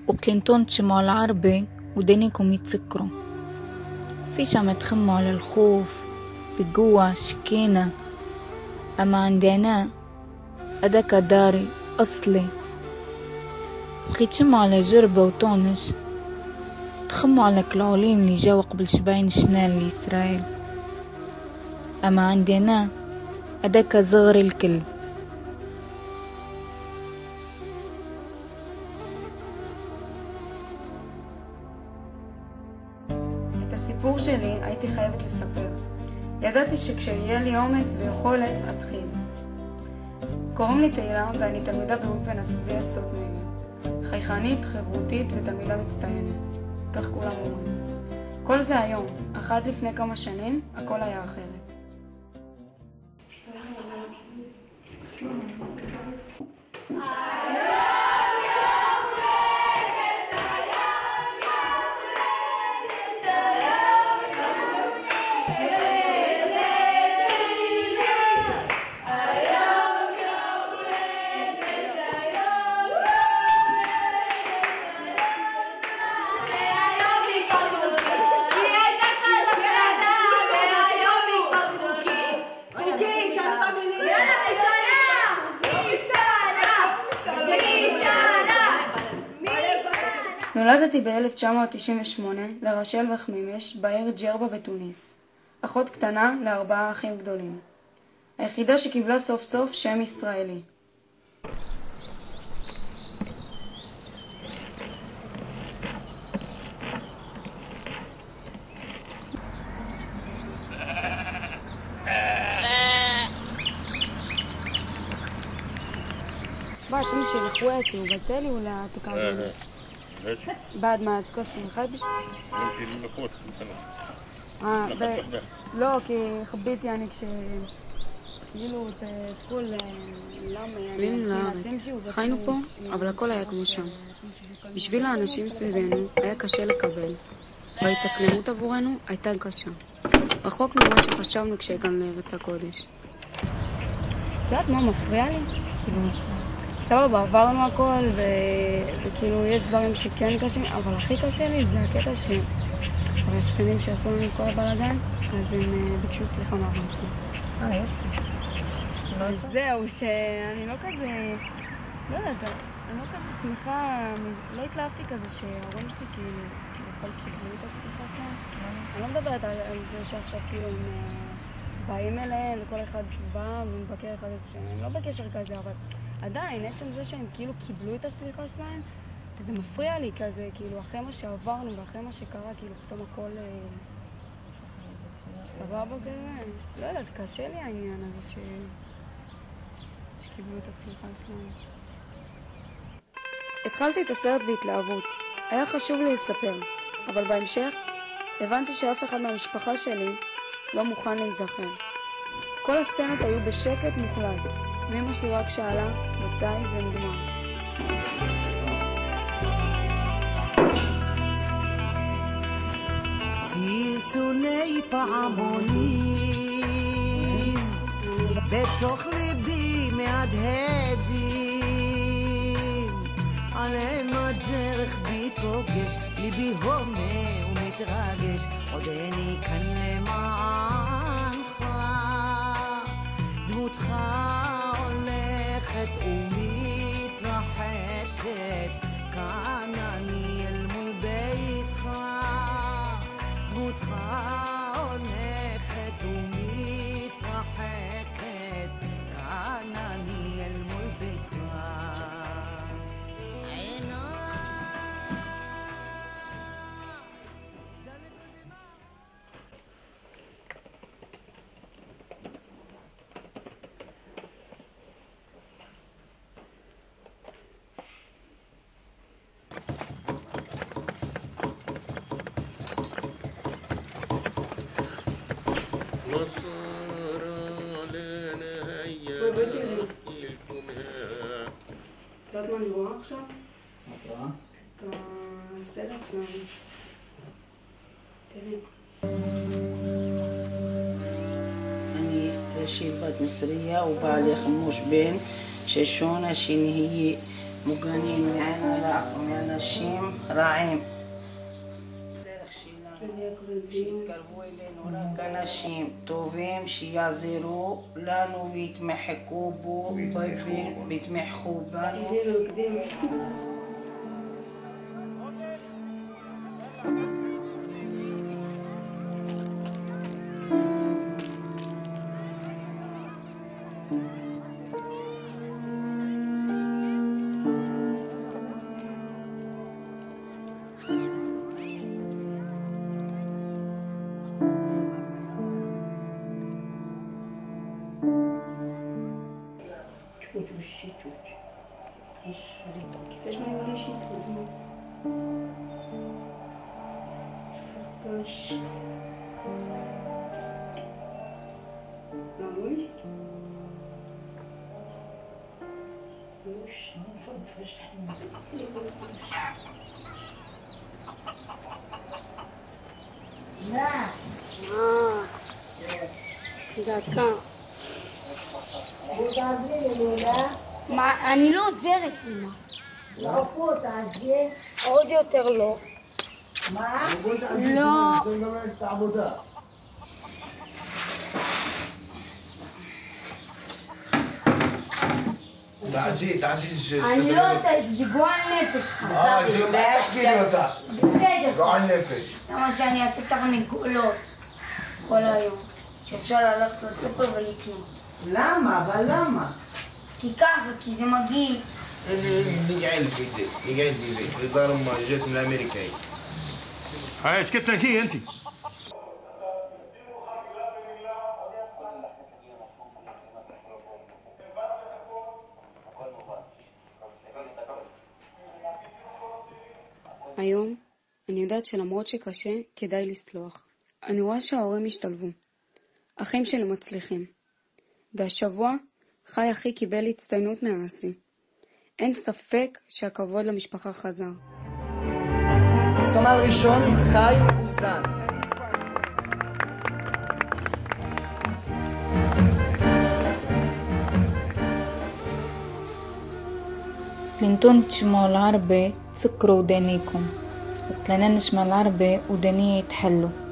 وكلينتون تشموا العربي ودينكم يتسكروا في شام تخموا على الخوف بقوة شكينة. أما عندي أنا أداك داري أصلي وكي تشموا على جربة وطونش تخموا على كالعليم اللي جاوا قبل 70 شنال لإسرائيل. أما عندي أنا أداك زغر الكل. את הסיפור שלי הייתי חייבת לספר. ידעתי שכשיהיה לי אומץ ויכולת אתחיל. קוראים לי תהילה ואני תלמידה באולפנת צבי אסטרטנגיה. חייכנית, חברותית ותלמידה מצטיינת. כך כולם אומרים. כל זה היום, אך עד לפני כמה שנים, הכל היה אחרת. נולדתי ב-1998 לרשל וחמימש בעיר ג'רבה בתוניס, אחות קטנה ל4 אחים גדולים. היחידה שקיבלה סוף סוף שם ישראלי. بعد تمشي لاخواتي وبالتالي ولا تكمل؟ بعد ما تكسر الخبز نمشي لاخواتك לא, כי חבית يعني כאילו תקול למה עלינו לארץ, חיינו פה, אבל הכל היה כמו שם. בשביל האנשים סביבנו היה קשה לקבל, וההתאקלמות עבורנו הייתה קשה. רחוק ממה שחשבנו כשהגענו לארץ הקודש. את יודעת מה מפריע לי? סבבה, עברנו הכל וכאילו יש דברים שכן קשים, אבל הכי קשה לי זה הקטע אבל השכנים שעשו לנו כל הבלגן, אז הם ביקשו סליחה מהאבן שלי. יופי. זהו, שאני לא כזה, לא יודעת, אני לא כזה שמחה, לא התלהבתי כזה שההורים שלי כאילו יכול קיבלו את הסליחה שלהם. אני לא מדברת על זה שעכשיו כאילו הם באים אליהם וכל אחד בא ומבקר אחד את שהם לא בקשר כזה, אבל עדיין, עצם זה שהם כאילו קיבלו את הסליחה שלהם, זה מפריע לי כזה, כאילו, אחרי מה שעברנו ואחרי מה שקרה, כאילו, פתאום הכל סבבה כזה. לא יודעת, קשה לי העניין הזה שקיבלו את הסליחה שלהם. התחלתי את הסרט בהתלהבות. היה חשוב לי לספר, אבל בהמשך הבנתי שאף אחד מהמשפחה שלי לא מוכן להיזכר. כל הסצנות היו בשקט מוחלט, ואמא שלי רק שאלה מתי זה נגמר. צלצולי פעמונים בתוך ליבי מהדהדים, עליהם הדרך בי פוגש, ליבי הומה ומתרגש, עודני כאן למענך, דמותך הולכת ומתרחקת, כאן אני אל מול ביתך, דמותך הולכת ומתרחקת, כאן אני אל מול ביתך. את יודעת מה אני רואה עכשיו? מה את רואה? את הסדר שלנו. תראי. شي بات مصرية وبالي خموش بين ششونة شين هي مقانين معنا شيم راعيم كناشيم طوفيم شيا زيرو لانو بيتمح كوبو طيبين بيتمح خوبان كيفاش ما يوليش يتوب فكرش نعويش وش نفكرش لا דקה. מה, אני לא עוזרת, אמא. לא פה, תעזבי. עוד יותר לא. מה? לא. تعزيز אני לא עושה את זה, זה גועל נפש. תשתילי אותה. בסדר. גועל נפש. למה שאני אעשה תרנגולות כל היום. שאפשר ללכת לסופר ולקנות. למה? אבל למה? כי ככה, כי זה מגעיל. نقعد بيزي الإدارة ما جت من أمريكا. هاي ايش كنت تحكي انت؟ היום אני יודעת שלמרות שקשה, כדאי לסלוח. אני רואה שההורים השתלבו. אחים שלי מצליחים. והשבוע חי אחי קיבל הצטיינות מהנשיא. אין ספק שהכבוד למשפחה חזר. סמל ראשון חי אוזן. تلنتون تشمو العربي تسكروا ودانيكم وتلنان نشمى العربي ودانية يتحلوا